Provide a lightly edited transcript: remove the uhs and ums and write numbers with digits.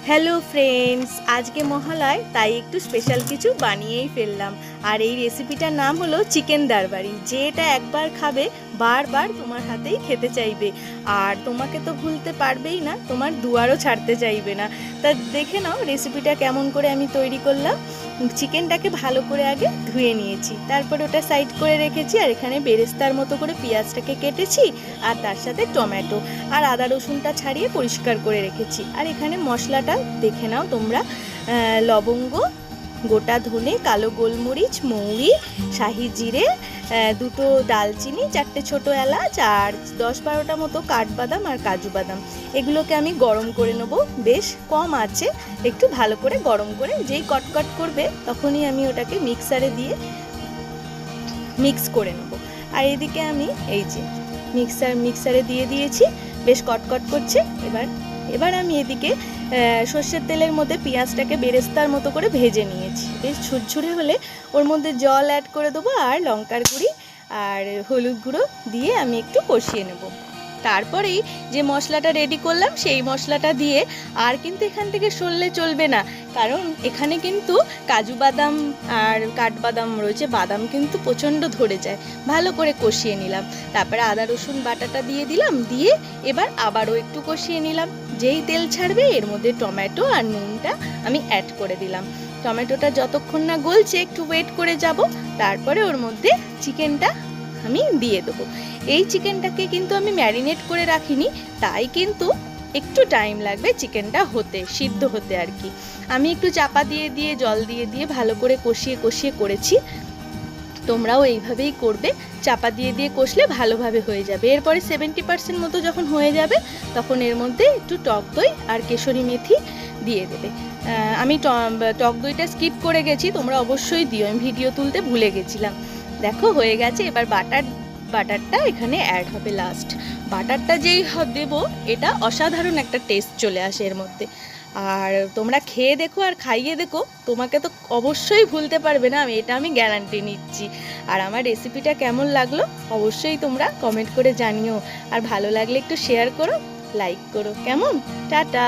Hello friends, আজকে মহালয় তাই একটু স্পেশাল কিছু বানিয়েই ফেললাম। আর এই রেসিপিটার নাম হলো চিকেন দারবারি। যেটা একবার খাবে বারবার তোমার হাতেই খেতে চাইবে, আর তোমাকে তো ভুলতে পারবেই না, তোমার দুয়ারও ছাড়তে চাইবে না। তা দেখে নাও রেসিপিটা কেমন করে আমি তৈরি করলাম। চিকেনটাকে ভালো করে আগে ধুয়ে নিয়েছি, তারপর ওটা সাইড করে রেখেছি। আর এখানে বেরেস্তার মতো করে পেঁয়াজটাকে কেটেছি, আর তার সাথে টমেটো আর আদা রসুনটা ছাড়িয়ে পরিষ্কার করে রেখেছি। আর এখানে মশলাটা দেখে নাও তোমরা, লবঙ্গ, গোটা ধনে, কালো গোলমরিচ, মৌরি, শাহি জিরে, দুটো দালচিনি, 4টে ছোটো এলাচ আর 10-12টা মতো কাঠবাদাম আর কাজু বাদাম। এগুলোকে আমি গরম করে নেবো, বেশ কম আছে, একটু ভালো করে গরম করে। যেই কটকট করবে তখনই আমি ওটাকে মিক্সারে দিয়ে মিক্স করে নেবো। আর এদিকে আমি এই যে মিক্সারে দিয়ে দিয়েছি, বেশ কটকট করছে। এবার আমি এদিকে সর্ষের তেলের মধ্যে পেঁয়াজটাকে বেরেস্তার মতো করে ভেজে নিয়েছি। বেশ ঝুরঝুরে হলে ওর মধ্যে জল অ্যাড করে দেবো, আর লঙ্কার গুঁড়ি আর হলুদ গুঁড়ো দিয়ে আমি একটু কষিয়ে নেব। তারপরেই যে মশলাটা রেডি করলাম সেই মশলাটা দিয়ে, আর কিন্তু এখান থেকে সরলে চলবে না, কারণ এখানে কিন্তু কাজু বাদাম আর কাঠবাদাম রয়েছে, বাদাম কিন্তু প্রচণ্ড ধরে যায়। ভালো করে কষিয়ে নিলাম, তারপরে আদা রসুন বাটাটা দিয়ে দিলাম, দিয়ে এবার আবারও একটু কষিয়ে নিলাম। যেই তেল ছাড়বে এর মধ্যে টমেটো আর নুনটা আমি অ্যাড করে দিলাম। টমেটোটা যতক্ষণ না গলছে একটু ওয়েট করে যাব, তারপরে ওর মধ্যে চিকেনটা আমি দিয়ে দেবো। এই চিকেনটাকে কিন্তু আমি ম্যারিনেট করে রাখিনি, তাই কিন্তু একটু টাইম লাগবে চিকেনটা সিদ্ধ হতে আর কি। আমি একটু চাপা দিয়ে জল দিয়ে ভালো করে কষিয়ে করেছি। তোমরাও এইভাবেই করবে, চাপা দিয়ে কষলে ভালোভাবে হয়ে যাবে। এরপরে 70% মতো যখন হয়ে যাবে তখন এর মধ্যে একটু টক দই আর কেশরি মেথি দিয়ে দেবে। আমি টক দইটা স্কিপ করে গেছি, তোমরা অবশ্যই দিও, আমি ভিডিও তুলতে ভুলে গেছিলাম। দেখো হয়ে গেছে। এবার বাটারটা এখানে অ্যাড হবে লাস্ট। বাটারটা যেই দেবো এটা অসাধারণ একটা টেস্ট চলে আসে এর মধ্যে। আর তোমরা খেয়ে দেখো আর খাইয়ে দেখো, তোমাকে তো অবশ্যই ভুলতে পারবে না, আমি গ্যারান্টি নিচ্ছি। আর আমার রেসিপিটা কেমন লাগলো অবশ্যই তোমরা কমেন্ট করে জানিও, আর ভালো লাগলে একটু শেয়ার করো, লাইক করো। কেমন? টাটা।